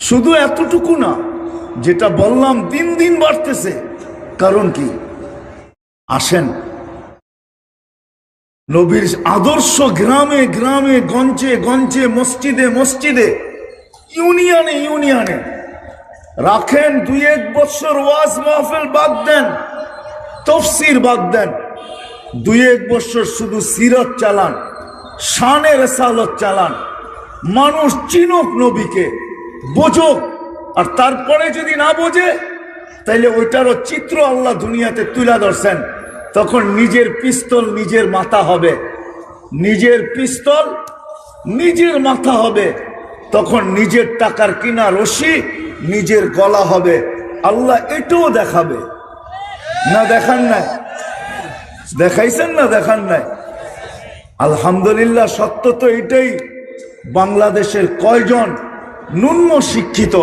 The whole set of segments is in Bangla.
শুধু এতটুকু না, যেটা বললাম দিন দিন বাড়তেছে। কারণ কি? আসেন, নবীর আদর্শ গ্রামে গ্রামে, গঞ্জে গঞ্জে, মসজিদে মসজিদে, ইউনিয়নে ইউনিয়নে রাখেন। 2-1 বছর ওয়াজ মাহফিল বাদ দেন, তফসির বাদ দেন, 2-1 বছর শুধু সিরত চালান, শানে রেসালত চালান, মানুষ চিনুক নবীকে, বোঝুক। আর তারপরে যদি না বোঝে, তাইলে ওইটারও চিত্র আল্লাহ দুনিয়াতে তুলে ধরছেন। তখন নিজের পিস্তল নিজের মাথা হবে, নিজের পিস্তল নিজের মাথা হবে। তখন নিজের টাকার কিনা রশি নিজের গলা হবে। আল্লাহ এটাও দেখাবে না? দেখান নাই? দেখাইছেন না? দেখান নাই? আলহামদুলিল্লাহ, সত্য তো এটাই। বাংলাদেশের কয়জন ন্যূন শিক্ষিত,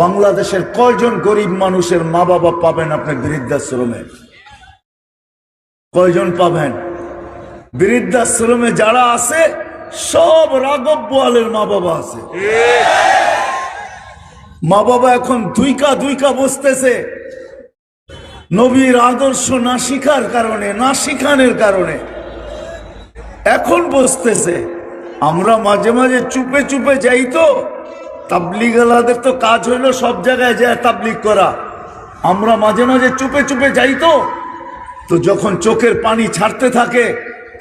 বাংলাদেশের কয়জন গরিব মানুষের মা বাবা পাবেন আপনি বৃদ্ধাশ্রমে? কয়জন পাবেন? বৃদ্ধাশ্রমে যারা আছে সব রাঘব বোয়ালের মা বাবা আছে। মা বাবা এখন দুইকা বসতেছে, নবীর আদর্শ না শিখার কারণে, না শিখানোর কারণে এখন বসতেছে। আমরা মাঝে মাঝে চুপে চুপে যাই, তো তাবলিগালাদের তো কাজ হইলো সব জায়গায় যায় তাবলিগ করা। আমরা মাঝে মাঝে চুপে চুপে যাই, তো যখন চোখের পানি ছাড়তে থাকে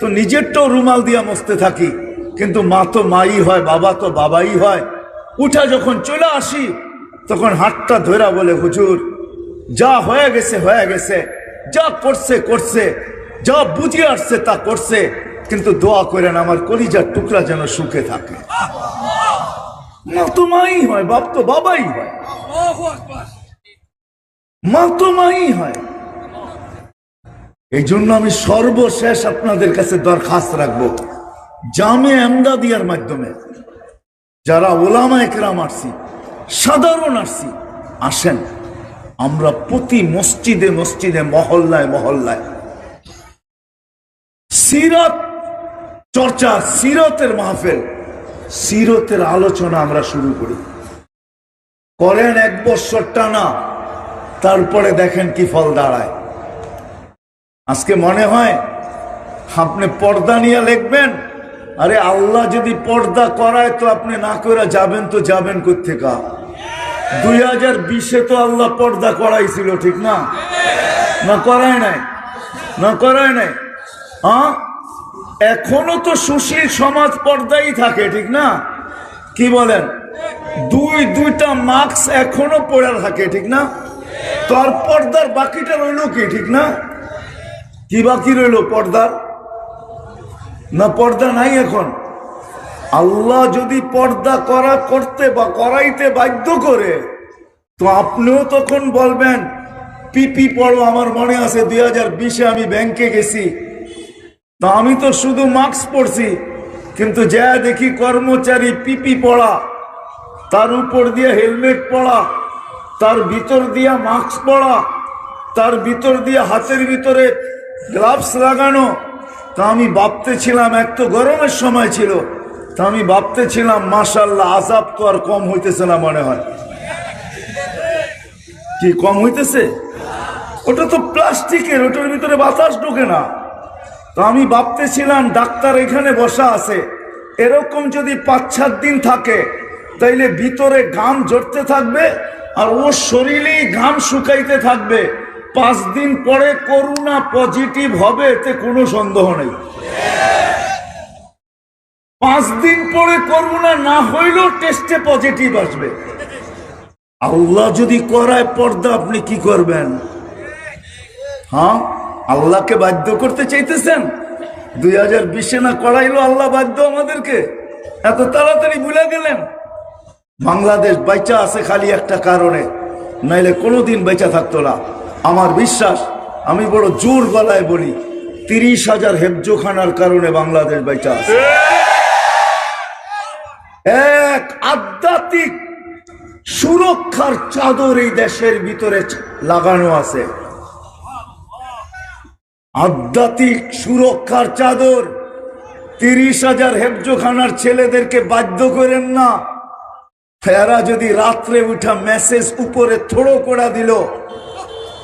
তো নিজেরটাও রুমাল দিয়া মুছতে থাকি। কিন্তু মা তো মাই হয়, বাবা তো বাবাই হয়। উঠা যখন চলে আসি তখন হাতটা ধরা বলে, হুজুর যা হয়ে গেছে হয়ে গেছে, যা করছে করছে, যা বুঝে আসছে তা করছে, কিন্তু দোয়া করেন আমার কলিজার টুকরা যেন সুখে থাকে। মা তো মাই হয়, বাপ তো বাবাই হয়, মা তো মাই হয়। এই জন্য আমি সর্বশেষ আপনাদের কাছে দরখাস্ত রাখবো, জামে এমদাদিয়ার মাধ্যমে যারা ওলামা একরাম আসছি, সাধারণ আসছি, আসেন আমরা প্রতি মসজিদে মসজিদে, মহল্লায় মহল্লায় সিরাত চর্চা, সিরতের মাহফিল, সিরতের আলোচনা আমরা শুরু করি। করেন 1 বছর টানা, তারপরে দেখেন কি ফল দাঁড়ায়। আজকে মনে হয় আপনি পর্দা নিয়ে লিখবেন, আরে আল্লাহ যদি পর্দা করায় তো আপনি না করে যাবেন, তো যাবেন কোত্থেকা? 2020-এ তো আল্লাহ পর্দা করাইছিল, ঠিক না? না করায় নাই? না করায় নাই? হ্যাঁ, এখনো তো সুশীল সমাজ পর্দাই থাকে, ঠিক না? কি বলেন? দুইটা মাস্ক এখনো পড়ে থাকে, ঠিক না? তো আর পর্দার বাকিটা রইল কি, ঠিক না? কি বাকি রইল পর্দার? না পর্দা নাই এখন? আল্লাহ যদি পর্দা করতে বা করাইতে বাধ্য করে, তো আপনিও তখন বলবেন পিপি পড়ো। আমার মনে আছে 2020-এ আমি ব্যাংকে গেছি, তা আমি তো শুধু মাস্ক পরছি, কিন্তু যা দেখি কর্মচারী পিপি পড়া, তার উপর দিয়ে হেলমেট পড়া, তার ভিতর দিয়া মাস্ক পড়া, তার ভিতর দিয়ে হাতের ভিতরে গ্লাভস লাগানো। তা আমি ভাবতেছিলাম, এক তো গরমের সময় ছিল, তা আমি ভাবতেছিলাম মাশাআল্লাহ, আযাব তো আর কম হইতেছে না মনে হয়। কি কম হইতেছে? ওটা তো প্লাস্টিকের, ওটার ভিতরে বাতাস ঢোকে না। তো আমি ভাবতেছিলাম ডাক্তার এখানে বসা আছে, এরকম যদি 5-7 দিন থাকে তাইলে ভিতরে ঘাম ঝরতে থাকবে আর ওর শরীরেই ঘাম শুকাইতে থাকবে। 5 দিন পরে করোনা পজিটিভ হবে, এতে কোনো সন্দেহ নেই। 5 দিন পরে করোনা না হইলেও টেস্টে পজিটিভ আসবে। আল্লাহ যদি করায় পর্দা, আপনি কি করবেন? হ্যাঁ, আল্লাহকে বাধ্য করতে চাইতেছেন? 2020-এ না করাইলো আল্লাহ বাধ্য আমাদেরকে? এত তাড়াতাড়ি ভুলে গেলেন? বাংলাদেশ বাইচা আছে খালি একটা কারণে, নাইলে কোনোদিন বেঁচা থাকতো না। আমার বিশ্বাস, আমি বড় জোর গলায় বলি, 30,000 হেফজোখানার কারণে বাংলাদেশ বেঁচা আছে। এক আধ্যাত্মিক সুরক্ষার চাদর এই দেশের ভিতরে লাগানো আছে। আধ্যাত্মিক সুরক্ষার চাদর। 30,000 হেফজোখানার ছেলেদেরকে বাধ্য করেন না, এরা যদি রাত্রে উঠা মেসেজ উপরে থোড়ো করে দিল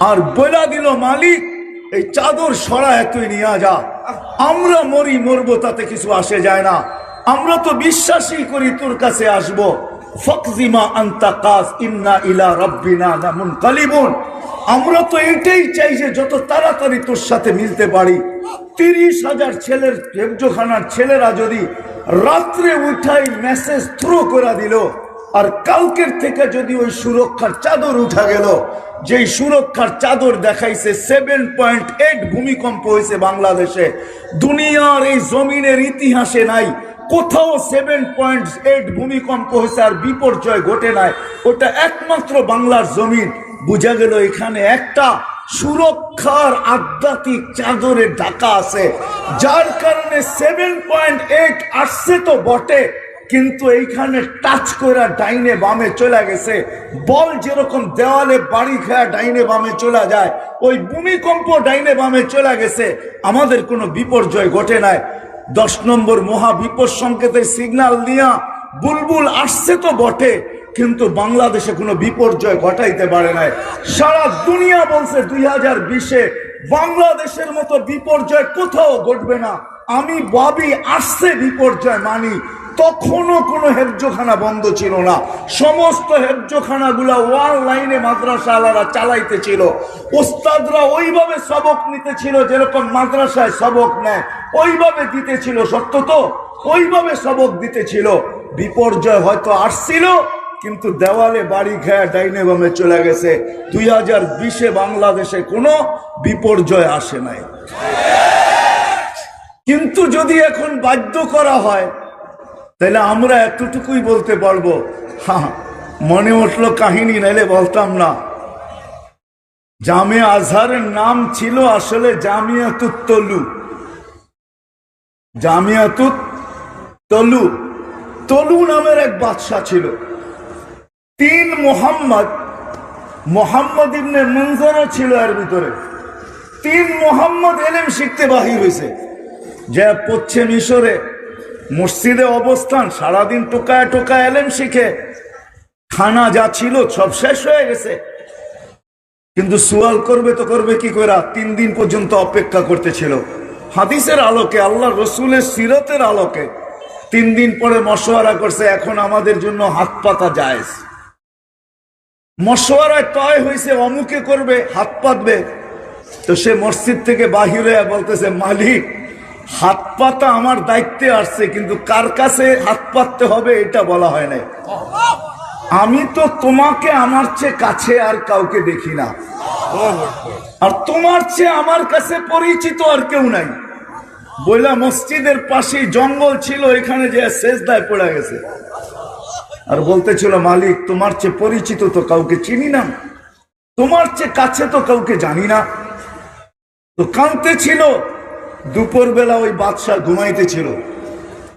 আর বলে দিল মালিক এই চাদর সরায় তুই নিয়ে যা, আমরা মরবো, তাতে কিছু আসে যায় না, আমরা তো বিশ্বাসই করি তোর কাছে আসবো। ফাকজিমা আনতা কাস ইন্না ইলা রাব্বিনা লামুনকালিবুন, আমরা তো এটাই চাই যে যত তাড়াতাড়ি তোর সাথে মিলতে পারি। 30,000 ছেলের হেফজোখানার ছেলেরা যদি রাত্রে উঠাই মেসেজ থ্রো করে দিল, আর কালকের থেকে যদি ওই সুরক্ষার চাদর উঠা গেল, যেই সুরক্ষার চাদর দেখাইছে 7.8 ভূমিকম্প হয়েছে বাংলাদেশে, দুনিয়ার এই জমিনের ইতিহাসে নাই কোথাও 7.8 ভূমিকম্প হয়েছে আর বিপর্যয় ঘটে নাই, ওটা একমাত্র বাংলার জমিন। বুঝা গেল এখানে একটা সুরক্ষার আধ্যাত্মিক চাদরে ঢাকা আছে, যার কারণে 7.8 আসছে তো বটে, কিন্তু এইখানে টাচ করে ডাইনে বামে চলে গেছে। বল যেরকম দেওয়ালে বাড়ি খায়া ডাইনে বামে চলে যায়, ওই ভূমিকম্প ডাইনে বামে চলে গেছে, আমাদের কোনো বিপর্যয় ঘটে নাই। 10 নম্বর মহা বিপদ সংকেতের সিগন্যাল নিয়া বুলবুল আসছে তো বটে, কিন্তু বাংলাদেশে কোনো বিপর্যয় ঘটাইতে পারে নাই। সারা দুনিয়া বলছে 2020-এ বাংলাদেশের মতো বিপর্যয় কোথাও ঘটবে না। আমি ভাবি আসছে বিপর্যয় মানি, তখনও কোনো হেফজোখানা বন্ধ ছিল না, সমস্ত হেফজোখানাগুলা ওয়ান লাইনে মাদ্রাসাওয়ালারা চালাইতে ছিল, ওস্তাদরা ওইভাবে সবক নিতেছিল যেরকম মাদ্রাসায় সবক নেয় ওইভাবে দিতেছিল, সত্য তো ওইভাবে সবক দিতেছিল। বিপর্যয় হয়তো আসছিল, কিন্তু দেওয়ালে বাড়ি খায়া ডাইনে বামে চলে গেছে। 2020-এ বাংলাদেশে কোনো বিপর্যয় আসে নাই। কিন্তু যদি এখন বাধ্য করা হয় তাহলে আমরা এতটুকুই বলতে পারবো, হ্যাঁ মনে উঠলো কাহিনী, নাইলে বলতাম না। জামিয়া আজহারের নাম ছিল আসলে জামিয়াতুত তলু, জামিয়াতুত তলু। তলু নামের এক বাদশাহ ছিল। 3 মোহাম্মদ ইবনে মুনজারও ছিল এর ভিতরে। 3 মোহাম্মদ এলেম শিখতে বাহির হয়েছে, যে পড়ছে মিশরে, মসজিদে অবস্থান, সারাদিন টোকায় টোকায় এলেম শিখে, খানা যা ছিল সব শেষ হয়ে গেছে, কিন্তু সুয়াল করবে তো করবে কি করে? 3 দিন পর্যন্ত অপেক্ষা করতেছিল। হাদিসের আলোকে, আল্লাহ রসুলের সিরতের আলোকে 3 দিন পরে মশওয়ারা করছে, এখন আমাদের জন্য হাত পাতা জায়েজ। মশওয়ারায় তয় হয়েছে অমুকে করবে, হাত পাতবে। তো সে মসজিদ থেকে বাহিরে বলতেছে, মালিক হাত পাতা আমার দায়িত্বে আসছে, কিন্তু কার কাছে হাত পাততে হবে এটা বলা হয় নাই। আমি তো তোমাকে আমার চেয়ে কাছে আর কাউকে দেখি না, আর তোমার চেয়ে আমার কাছে পরিচিত আর কেউ নাই। বইলা মসজিদের পাশেই জঙ্গল ছিল, এখানে যে সেজদায় পড়ে গেছে, আর বলতেছিল, মালিক তোমার চেয়ে পরিচিত তো কাউকে চিনি না, তোমার চেয়ে কাছে তো কাউকে জানি না। তো কাঁদতে ছিল। দুপুর বেলা ওই বাদশাহ ঘুমাইতে ছিল,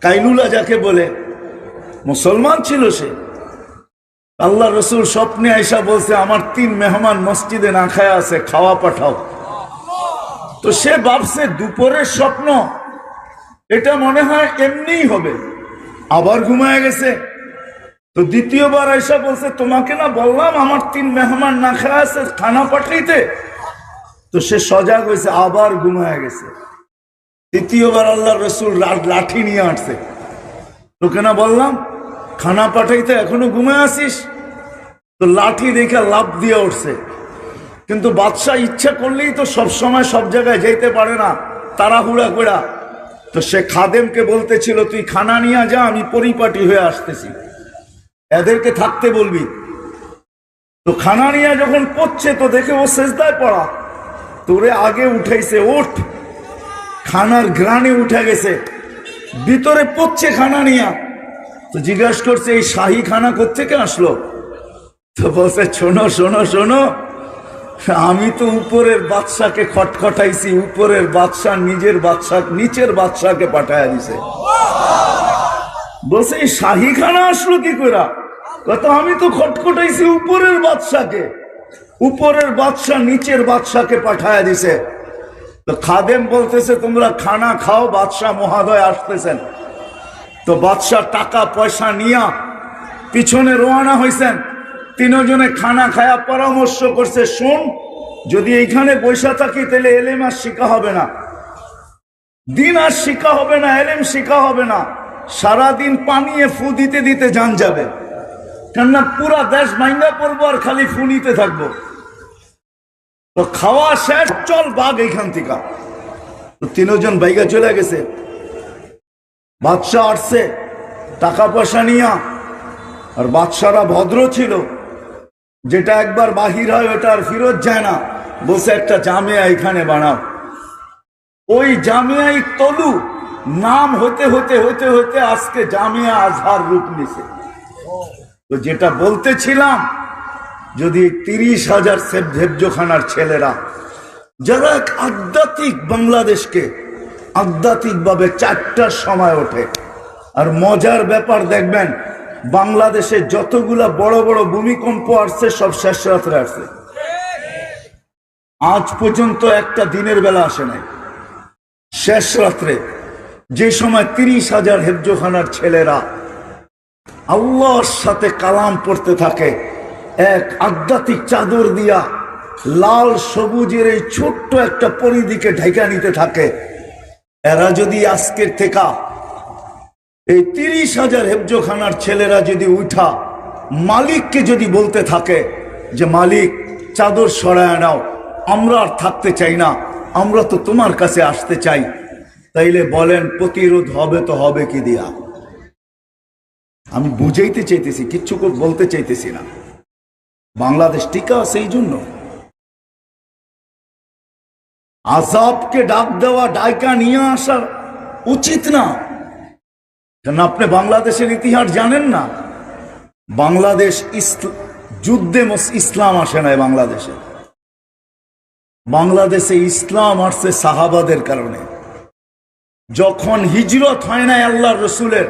কাইলুলা যাকে বলে, মুসলমান ছিল সে। আল্লাহ রসুল স্বপ্নে আইসা বলছে, আমার 3 মেহমান মসজিদে না খায়া আছে, খাওয়া পাঠাও। তো সে ভাবছে দুপুরের স্বপ্ন, এটা মনে হয় এমনিই হবে, আবার ঘুমায় গেছে। তো দ্বিতীয়বার আইসা বলছে, তোমাকে না বললাম আমার 3 মেহমান না খায়া আছে, খানা পাঠাইতে? তো সে সজাগ হয়েছে, আবার ঘুমায় গেছে। তৃতীয়বার আল্লাহ রসুল লাঠি নিয়ে আসছে, তোকে না বললাম খানা পাঠাইতে, এখনো ঘুমায় আসিস? তো লাঠি দেখে লাফ দিয়ে উঠছে। কিন্তু বাদশাহ ইচ্ছা করলেই তো সব সময় সব জায়গায় যেতে পারে না, তাড়াহুড়া করে। তো সে খাদেমকে বলতেছিল, তুই খানা নিয়ে যা, আমি পরিপাটি হয়ে আসতেছি, এদেরকে থাকতে বলবি। তো খানা নিয়ে যখন পড়ছে, তো দেখে ও সেজদায় পড়া, তোরে আগে উঠাইছে, ওঠ। খানার গ্রানে উঠে গেছে, ভিতরে পড়ছে খানা নিয়া। তো জিজ্ঞাসা করছে, এই শাহী খানা কোত্থেকে আসলো? তো বলছে, শোনো শোনো শোনো, আমি তো উপরের বাদশাকে খটখটাইছি, উপরের বাদশাহ নিচের বাদশাকে পাঠায় দিছে। বলছে, এই শাহী খানা আসলো কি করে? কত, আমি তো খটখটাইছি উপরের বাদশাকে, উপরের বাদশাহ নিচের বাদশাকে পাঠায় দিছে। তো খাদেম বলতেছে, তোমরা খানা খাও, বাদশাহ মহোদয় আসতেছেন। তো বাদশাহ টাকা পয়সা নিয়া পিছনে রওনা হয়েছেন, তিনজনে খানা খায়া পরামর্শ করছে, শোন, যদি এইখানে বৈশা থাকি তাহলে এলেম আর শিখা হবে না, দিন আর শিখা হবে না, এলেম শিখা হবে না, সারাদিন পানিয়ে ফু দিতে দিতে জান যাবে, কেননা পুরা দেশ ভাঙ্গা পড়বো আর খালি ফু নিতে থাকবো। তো খাওয়া শেষ, চল বাঘ এইখান থেকে। তিনজন বাইগা চলে গেছে। বাদশাহ আসছে টাকা পয়সা নিয়া, আর বাদশারা ভদ্র ছিল, যেটা একবার বাহির হয় ওটা আর ফিরত যায় না। বলছে একটা জামিয়া এখানে বানাও। ওই জামিয়াই তলু নাম হতে হতে হতে হতে আজকে জামিয়া আজহার রূপ নিছে। তো যেটা বলতেছিলাম, যদি 30,000 হেফজোখানার ছেলেরা যারা আধ্যাত্মিক বাংলাদেশকে আধ্যাত্মিকভাবে 4টার সময় ওঠে, আর মজার ব্যাপার দেখবেন, বাংলাদেশে যতগুলা বড় বড় ভূমিকম্প আসছে সব শেষ রাত্রে আসছে, আজ পর্যন্ত একটা দিনের বেলা আসে নাই। শেষ রাত্রে যে সময় 30,000 হেফজোখানার ছেলেরা আল্লাহর সাথে কালাম পড়তে থাকে, এক আধ্যাত্মিক চাদর দিয়া লাল সবুজের এই ছোট্ট একটা পরিধিকে ঢাকা নিতে থাকে, এরা যদি আজকের থেকে এই 30,000 হেফজোখানার ছেলেরা যদি উঠা মালিককে যদি বলতে থাকে যে মালিক চাদর সরায় নাও, আমরা আর থাকতে চাই না, আমরা তো তোমার কাছে আসতে চাই, তাইলে বলেন প্রতিরোধ হবে তো হবে কি দিয়া? আমি বুঝাইতে চাইতেছি, কিচ্ছু বলতে চাইতেছি না। বাংলাদেশ টিকা সেই জন্য আযাবকে ডাক দেওয়া, ডাইকা নিয়ে আসা উচিত না। কেন আপনি বাংলাদেশের ইতিহাস জানেন না? বাংলাদেশ যুদ্ধে ইসলাম আসে নাই বাংলাদেশে। বাংলাদেশে ইসলাম আসছে সাহাবাদের কারণে। যখন হিজরত হয় নাই আল্লাহ রসুলের,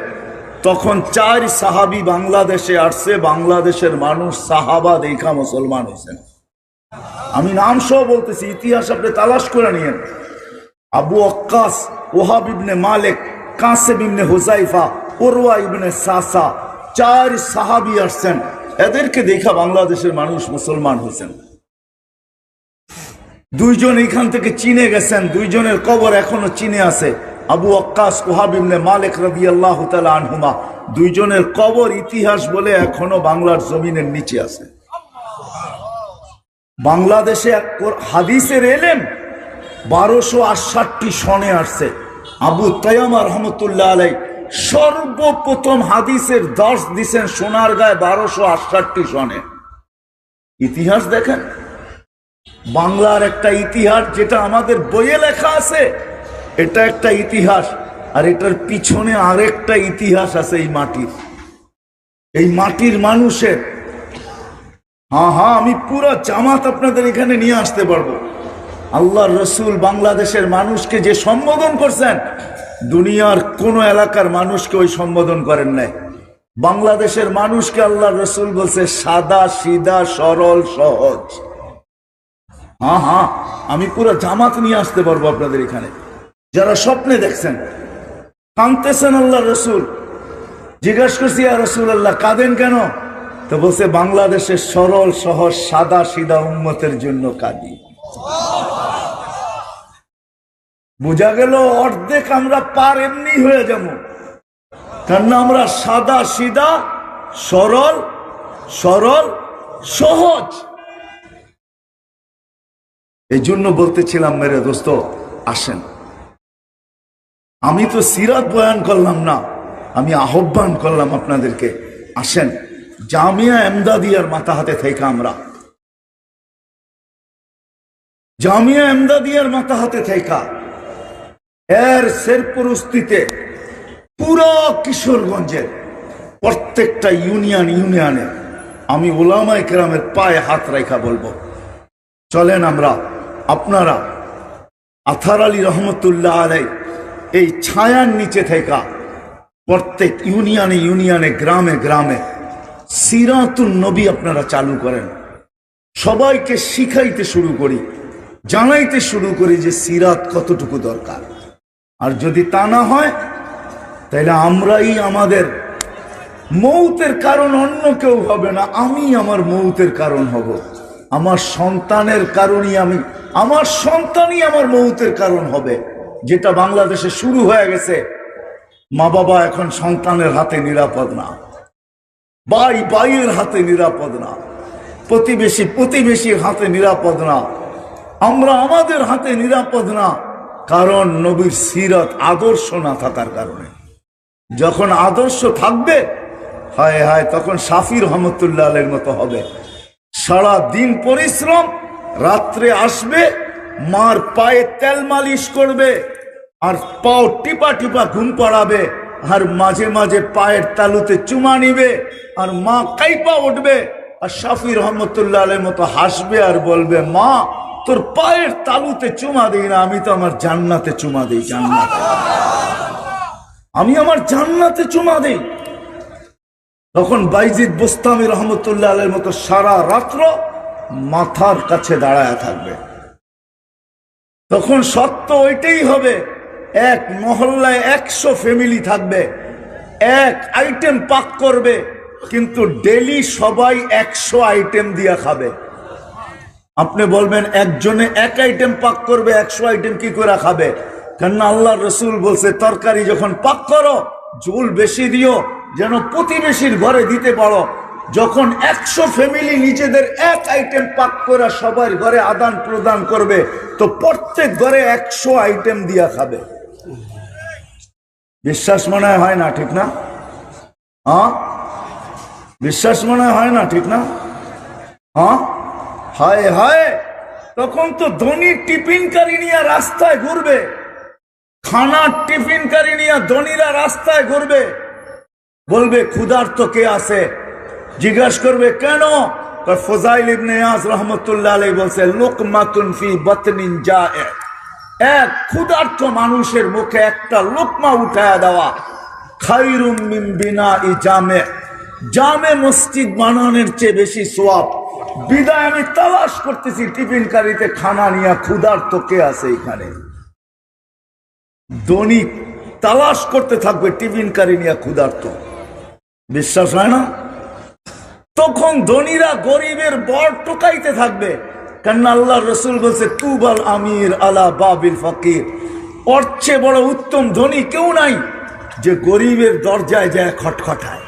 তখন 4 সাহাবী বাংলাদেশে আসছে, বাংলাদেশের মানুষ সাহাবা দেখা মুসলমান হয়েছেন। আমি নাম সহ বলতেছি, ইতিহাস আপনি তালাশ করে নিয়েন। আবু ওয়াক্কাস, ওহাব ইবনে মালিক, কাসেম ইবনে হুযাইফা, উরওয়া ইবনে সাসা, 4 সাহাবী আসছেন, এদেরকে দেখা বাংলাদেশের মানুষ মুসলমান হয়েছেন। 2 জন এখান থেকে চীনে গেছেন, 2 জনের কবর এখনো চীনে আছে। আবু ওয়াক্কাস, ওহাব ইবনে মালিক রাদিয়াল্লাহু তাআলা আনহুমা, 2 জনের কবর ইতিহাস বলে এখনো বাংলার জমিনের নিচে আছে। বাংলাদেশে হাদিসের এলেম 1268 সনে আসছে। আবু তায়ামা রহমতুল্লাহ আলাই সর্বপ্রথম হাদিসের দর্শ দিছেন সোনারগাঁয়ে 1268 সনে। ইতিহাস দেখেন, বাংলার একটা ইতিহাস যেটা আমাদের বইয়ে লেখা আছে, এটা একটা ইতিহাস, আর এটার পিছনে আরেকটা ইতিহাস আছে এই মাটির, এই মাটির মানুষের। হ্যাঁ, আমি পুরো জামাত আপনাদের এখানে নিয়ে আসতে পারবো। আল্লাহর রসুল বাংলাদেশের মানুষকে যে সম্বোধন করছেন, দুনিয়ার কোন এলাকার মানুষকে ওই সম্বোধন করেন নাই। বাংলাদেশের মানুষকে আল্লাহর রসুল বলছে সাদা সিধা সরল সহজ। হ্যাঁ, আমি পুরো জামাত নিয়ে আসতে পারবো আপনাদের এখানে। যারা স্বপ্নে দেখছেন, কাঁদতেছেন, আল্লাহর রসুল জিজ্ঞাসা করছি, ইয়া রাসূলুল্লাহ কাঁদেন কেন? তো বলছে বাংলাদেশের সরল সহজ সাদা সিধা উম্মতের জন্য কাঁদি। বোঝা গেল অর্ধেক আমরা পার এমনি হয়ে যাবো, কারণ আমরা সাদা সিধা সরল সহজ। এই জন্য বলতেছিলাম মেরে দোস্ত, আসেন, আমি তো সিরাত বয়ান করলাম না, আমি আহ্বান করলাম আপনাদেরকে, আসেন জামিয়া এমদাদিয়ার মাথা হাতে থেকে আমরা জামিয়া এমদাদিয়ার মাথা হাতে থেকে এর শেরপুরস্তিতে পুরো কিশোরগঞ্জের প্রত্যেকটা ইউনিয়নে আমি উলামায়ে কেরামের পায়ে হাত রাখা বলবো, চলেন আমরা আপনারা আথার আলী রহমতুল্লাহ আলাই এই ছায়ার নিচে থেকে প্রত্যেক ইউনিয়নে গ্রামে গ্রামে সিরাতুন নবী আপনারা চালু করেন। সবাইকে শিখাইতে শুরু করি, জানাইতে শুরু করি যে সিরাত কতটুকু দরকার। আর যদি তা না হয়, তাহলে আমরাই আমাদের মৌতের কারণ অন্য কেউ হবে না, আমি আমার মৌতের কারণ হব। আমার সন্তানের কারণই আমার সন্তানই আমার মৌতের কারণ হবে। যেটা বাংলাদেশে শুরু হয়ে গেছে। মা বাবা এখন সন্তানের হাতে নিরাপদ না, ভাই ভাইয়ের হাতে নিরাপদ না, প্রতিবেশী প্রতিবেশীর হাতে নিরাপদ না, আমরা আমাদের হাতে নিরাপদ না। কারণ নবীর সিরাত আদর্শ না থাকার কারণে। যখন আদর্শ থাকবে, হায় হায়, তখন শাফি রহমতুল্লাহ আলাইহির মতো হবে। সারা দিন পরিশ্রম, রাত্রে আসবে, মার পায়ে তেল মালিশ করবে, আর পাও টিপা টিপা ঘুম পাড়াবে, আর মাঝে মাঝে পায়ের তালুতে চুমা নিবে, আর মা কাইপা উঠবে, আর শাফি রহমতুল্লাহ আলাইহির মতো হাসবে আর বলবে, মা তোর পায়ের তালুতে চুমা দিই না, আমি তো আমার জান্নাতে চুমা দিই, জান্নাতে আমি আমার জান্নাতে চুমা দিই। তখন বাইজিদ বোস্তামি রহমতুল্লাহ আলাইহির মতো সারা রাত্র মাথার কাছে দাঁড়ায় থাকবে। তখন সত্য ওইটাই হবে, এক মহল্লায় 100 ফ্যামিলি থাকবে, এক আইটেম পাক করবে, কিন্তু ডেলি সবাই 100 আইটেম দিয়ে খাবে। আপনি বলবেন একজনে এক আইটেম পাক করবে, 100 আইটেম কি করে খাবে? কেননা আল্লাহ রসুল বলছে, তরকারি যখন পাক করো ঝোল বেশি দিও, যেন প্রতিবেশীর ঘরে দিতে পারো। যখন 100 ফ্যামিলি নিজেদের এক আইটেম পাক করে সবার ঘরে আদান প্রদান করবে, তো প্রত্যেক ঘরে 100 আইটেম দিয়া খাবে। বিশ্বাস মনে হয় না, ঠিক না? হ্যাঁ, বিশ্বাস মনে হয় না, ঠিক না? হ্যাঁ, হায় হায়, তখন তো ধনীর টিফিনকারী নিয়ে রাস্তায় ঘুরবে, খানার টিফিনকারী নিয়ে ধনীরা রাস্তায় ঘুরবে, বলবে ক্ষুধার্ত কে আছে? জিজ্ঞাসা করবে কেন? ফজাইল ইবনে ইয়াস রাহমাতুল্লাহ আলাইহি বলছে, লুকমাতুন ফি বাতনিন জায়ে, এক ক্ষুধার্ত মানুষের মুখে একটা লোকমা উঠায়া দেওয়া খায়রুম মিন বিনাই জামে, জামে মসজিদ বানানোর চেয়ে বেশি সওয়াব। বিদায় আমি তালাশ করতেছি টিফিনকারীতে খানা নিয়ে ক্ষুধার্ত কে আছে এখানে। ধনী তালাশ করতে থাকবে টিফিনকারী নিয়ে ক্ষুধার্ত। বিশ্বাস হয় না? তখন ধনীরা গরিবের বর টোকাইতে থাকবে, কেন আল্লাহ রসুল বলছে, তুবাল আমির আলা বাবিল ফকির, ওর চেয়ে বড় উত্তম ধনী কেউ নাই যে গরিবের দরজায় যায় খটখটায়।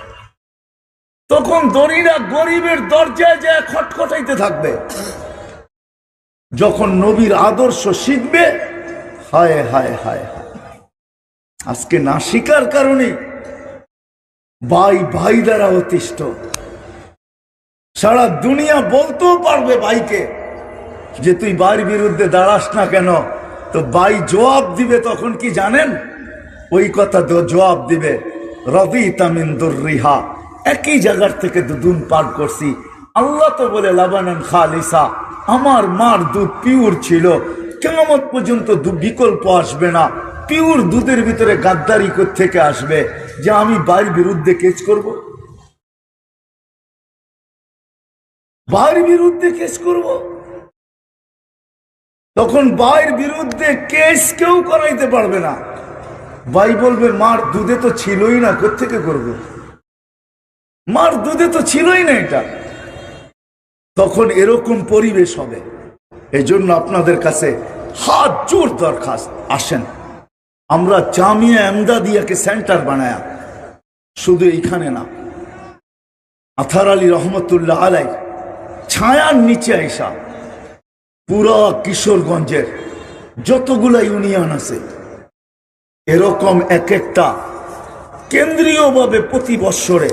তখন ধনীরা গরিবের দরজায় যায় খটখটাইতে থাকবে। যখন নবীর আদর্শ শিখবে, হায় হায় হায় হায়, আজকে না শিকার কারণে ভাই ভাই দ্বারা অতিষ্ঠ। সারা দুনিয়া বলতেও পারবে ভাইকে যে তুই ভাইয়ের বিরুদ্ধে দাঁড়াস না কেন, তো ভাই জবাব দিবে তখন কি জানেন? ওই কথা তো জবাব দিবে, রাদিতা মিন দুররিহা, একই জায়গার থেকে দুধ পান করছি, আল্লাহ তো বলে লাবানান খালিসা, আমার মার দুধ পিওর ছিল, কিয়ামত পর্যন্ত বিকল্প আসবে না। পিওর দুধের ভিতরে গাদ্দারি থেকে আসবে যে আমি ভাইয়ের বিরুদ্ধে কেস করব, ভাইয়ের বিরুদ্ধে কেস করব। তখন ভাইয়ের বিরুদ্ধে কেস কেউ করাইতে পারবে না। ভাই বলবে মার দুধে তো ছিলই না, কোত্থেকে করবো, মার দুধে তো ছিলই না এটা। তখন এরকম পরিবেশ হবে। এই জন্য আপনাদের কাছে হাত জোর দরখাস্ত, আসেন আমরা জামিয়া এমদাদিয়াকে সেন্টার বানায়া, শুধু এইখানে না, আথার আলী রহমতুল্লাহ আলাই ছায়ার নিচে আইসা পুরা কিশোরগঞ্জের যতগুলা ইউনিয়ন আছে, এরকম এক একটা কেন্দ্রীয়ভাবে প্রতি বৎসরে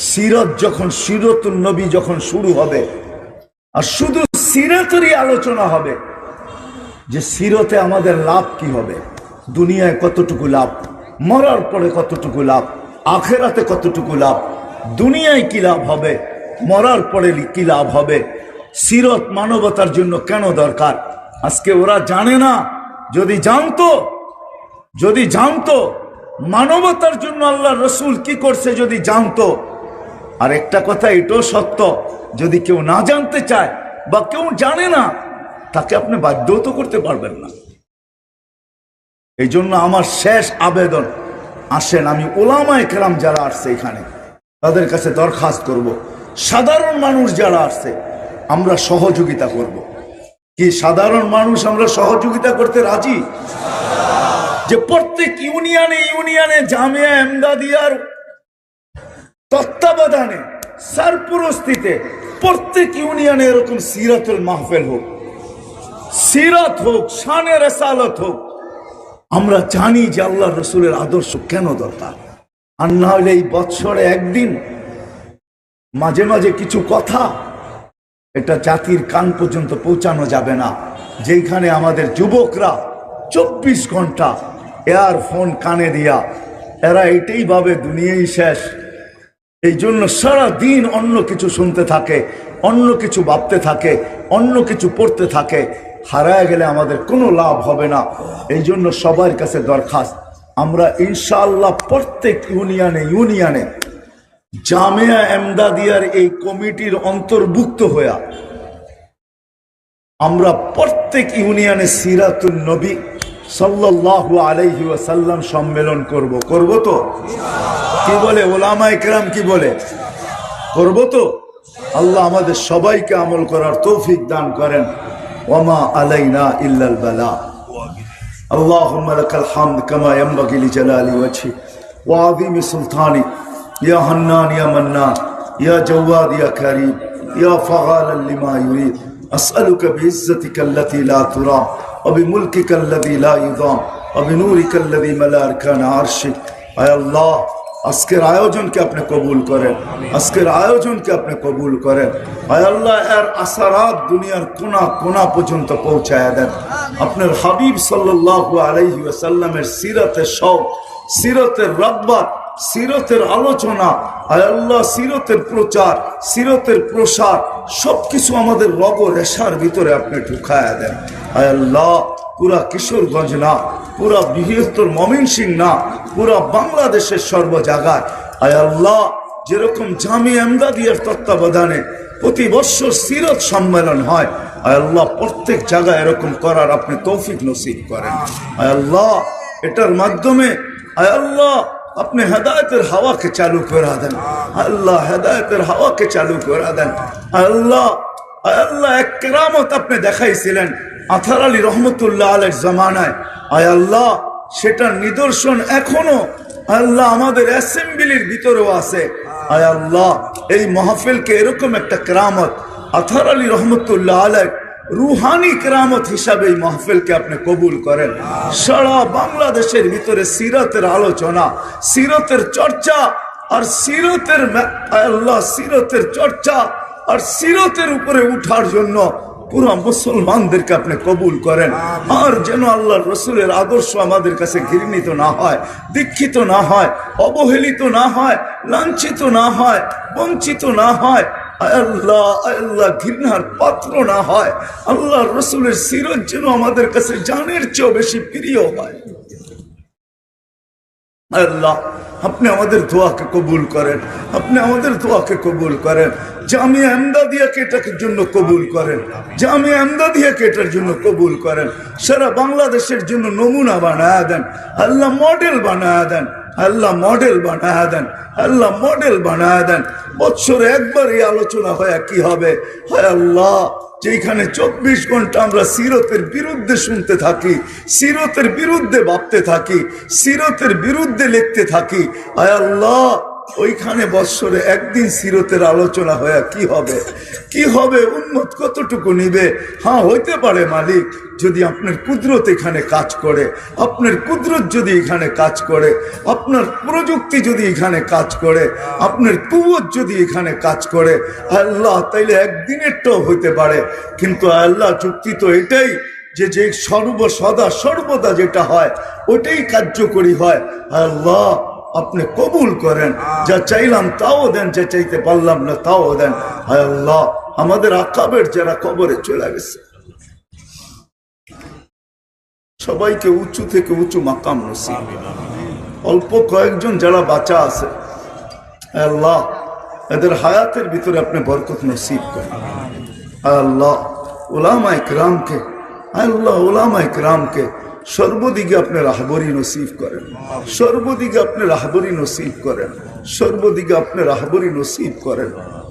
সিরত যখন সিরতুন নবী যখন শুরু হবে, আর শুধু সিরতেরই আলোচনা হবে যে সিরতে আমাদের লাভ কি হবে, দুনিয়ায় কতটুকু লাভ, মরার পরে কতটুকু লাভ, আখেরাতে কতটুকু লাভ, দুনিয়ায় কি লাভ হবে, মরার পরে কি লাভ হবে, সিরত মানবতার জন্য কেন দরকার। আজকে ওরা জানে না। যদি জানতো মানবতার জন্য আল্লাহ রসুল কি করছে, যদি জানতো। আর একটা কথা এটাও সত্য, যদি কেউ না জানতে চায় বা কেউ জানে না, তাকে আপনি বাধ্যও তো করতে পারবেন না। এই জন্য আমার শেষ আবেদন, আসেন আমি ওলামায়ে কেরাম যারা আসছে এখানে তাদের কাছে দরখাস্ত করব, সাধারণ মানুষ যারা আছে আমরা সহযোগিতা করব। কি সাধারণ মানুষ আমরা সহযোগিতা করতে রাজি? যে প্রত্যেক ইউনিয়নে ইউনিয়নে জামিয়া এমদাদিয়ার তত্ত্বাবধানে সরপুরস্তিতে প্রত্যেক ইউনিয়নে এরকম সিরাতুল মাহফিল হোক, সিরাত হোক, শানে রেসালত হোক। আমরা জানি যে আল্লাহ রসুলের আদর্শ কেন দরকার। আর না হলে এই বৎসরে একদিন মাঝে মাঝে কিছু কথা এটা জাতির কান পর্যন্ত পৌঁছানো যাবে না, যেখানে আমাদের যুবকরা 24 ঘন্টা এয়ারফোন কানে দিয়া এরা এটাই ভাবে দুনিয়াই শেষ। এই জন্য সারা দিন অন্য কিছু শুনতে থাকে, অন্য কিছু ভাবতে থাকে, অন্য কিছু পড়তে থাকে। হারায় গেলে আমাদের কোনো লাভ হবে না। এই জন্য সবার কাছে দরখাস্ত, আমরা ইনশাআল্লাহ প্রত্যেক ইউনিয়নে ইউনিয়নে জামিয়া এমদাদিয়ার এই কমিটির অন্তর্ভুক্ত হইয়া আমরা প্রত্যেক ইউনিয়নে সিরাতুন নবী সাল্লাল্লাহু আলাইহি ওয়াসাল্লাম সম্মেলন করব। করব তো? কি বলে ওলামায়ে কেরাম, কি বলে? করব তো? আল্লাহ আমাদের সবাইকে আমল করার তৌফিক দান করেন। ওয়ামা আলাইনা ইল্লাল বালা। আল্লাহুম্মা লাকাল হামদ কামা ইয়ানবাগি লিজালালি ওয়াজহি ওয়া আযীমি সুলতানি ইয়া হান্নান ইয়া মান্নান ইয়া জাওয়াদ ইয়া কারীম ইয়া ফাআলান লিমা ইউরিদ। আসআলুকা বিইজ্জাতিকা আল্লাতী লা তুরাম ওয়া বিমুলকিকা আল্লাযী লা ইউদাম ওয়া বিনূরিকা আল্লাযী মালা আরকান আরশিক। আয় আল্লাহ, আজকের আয়োজনকে আপনি কবুল করেন, আজকের আয়োজনকে আপনি কবুল করেন। আয় আল্লাহ, এর আসারাত দুনিয়ার কোনা কোনা পর্যন্ত পৌঁছায় দেন। আপনার হাবিব সাল্লাল্লাহু আলাইহি ওয়াসাল্লামের সিরাতের শৌক, সিরতের রাব্বাত, সিরতের আলোচনা, আয় আল্লাহ সিরতের প্রচার, সিরতের প্রসার সবকিছু আমাদের রগ রেশার ভিতরে আপনি ঢুকায়া দেন। আয় আল্লাহ, পুরা কিশোরগঞ্জ না, পুরা বৃহত্তর ময়মনসিংহ না, পুরা বাংলাদেশের সর্ব জায়গায় আয় আল্লাহ যেরকম জামিয়া এমদাদিয়ার তত্ত্বাবধানে প্রতি বছর সিরত সম্মেলন হয়, আয় আল্লাহ প্রত্যেক জায়গায় এরকম করার আপনি তৌফিক নসিব করেন। আয় আল্লাহ এটার মাধ্যমে আয় আল্লাহ আপনি হেদায়েতের হাওয়াকে চালু করে দেন। আল্লাহ হেদায়েতের হাওয়াকে চালু করে দেন। আল্লাহ আল্লাহ এক কেরামত আপনি দেখাইছিলেন আথার আলী রহমতুল্লাহ আলাইহির জামানায়। আয় আল্লাহ সেটার নিদর্শন এখনো আল্লাহ আমাদের অ্যাসেম্বলির ভিতরেও আছে। আয় আল্লাহ এই মাহফিলকে এরকম একটা কেরামত আথার আলী রহমতুল্লাহ আলাইহ রুহানি কেরামত হিসাবে এই মাহফিলকে আপনি কবুল করেন। সারা বাংলাদেশের ভিতরে সিরতের আলোচনা, সিরতের চর্চা আর সিরতের আল্লাহ সিরতের চর্চা আর সিরতের উপরে উঠার জন্য পুরো মুসলমানদেরকে আপনি কবুল করেন। আর যেন আল্লাহর রসুলের আদর্শ আমাদের কাছে ঘৃণিত না হয়, দীক্ষিত না হয়, অবহেলিত না হয়, লাঞ্ছিত না হয়, বঞ্চিত না হয়, আল্লাহ আল্লাহ ঘৃণার পাত্র না হয়। আল্লাহর রসুলের সিরত যেন আমাদের কাছে জানের চেয়েও বেশি প্রিয় হয়। আল্লাহ আপনি আমাদের দোয়াকে কবুল করেন, আপনি আমাদের দোয়াকে কবুল করেন। জামিয়া এমদাদিয়াকে এটার জন্য কবুল করেন, জামিয়া এমদাদিয়াকে এটার জন্য কবুল করেন। সারা বাংলাদেশের জন্য নমুনা বানায়া দেন আল্লাহ, মডেল বানায়া দেন আল্লাহ, মডেল বানায়া দেন আল্লাহ, মডেল বানায়া দেন। বৎসরে একবার এই আলোচনা হয় কি হবে? হয় আল্লাহ যেখানে 24 ঘন্টা আমরা সিরতের বিরুদ্ধে শুনতে থাকি, সিরতের বিরুদ্ধে ভাবতে থাকি, সিরতের বিরুদ্ধে লিখতে থাকি, আয় আল্লাহ ওইখানে বৎসরে একদিন সিরতের আলোচনা হয়ে কি হবে? কি হবে? উন্মত কতটুকু নিবে? হ্যাঁ হইতে পারে মালিক, যদি আপনার কুদরত এখানে কাজ করে, আপনার কুদরত যদি এখানে কাজ করে, আপনার প্রযুক্তি যদি এখানে কাজ করে, আপনার কুওয়াত যদি এখানে কাজ করে, আল্লাহ তাইলে একদিনেরটাও হইতে পারে। কিন্তু আল্লাহ চুক্তি তো এটাই যে যে সর্বদা যেটা হয় ওইটাই কার্যকরী হয়। আল্লাহ আপনি কবুল করেন, যা চাইলাম তাও দেন, যা চাইতে পারলাম না তাও দেন। হায় আল্লাহ আমাদের আকাবের যারা কবরে চলে গেছে সবাইকে উঁচু থেকে উঁচু মাকাম নসিব, অল্প কয়েকজন যারা বাঁচা আছে আল্লাহ এদের হায়াতের ভিতরে আপনি বরকত নসিব করেন। আল্লাহ উলামায়ে কেরামকে আল্লাহ উলামায়ে কেরামকে সর্বদিকে আপনি রাহবরি নসিব করেন, সর্বদিকে আপনি রাহবরি নসিব করেন, সর্বদিকে আপনি রাহবরি নসিব করেন।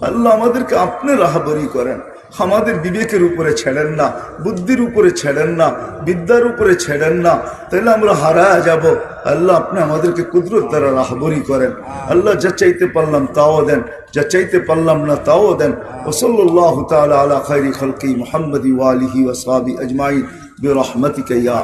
আল্লাহ আমাদেরকে আপনি রাহবরি করেন, আমাদের বিবেকের উপরে ছেড়েন না, বুদ্ধির উপরে ছেড়েন না, বিদ্যার উপরে ছেড়েন না, তাহলে আমরা হারায় যাব। আল্লাহ আপনি আমাদেরকে কুদরত দ্বারা রাহবরি করেন। আল্লাহ যা চাইতে পারলাম তাও দেন, যা চাইতে পারলাম না তাও দেন। ওসল্লাল্লাহু তাআলা আলা খায়রি খালকি মুহাম্মাদি ওয়া আলিহি ওয়া সাহবিহি আজমাইন বিরহমাতিকা ইয়া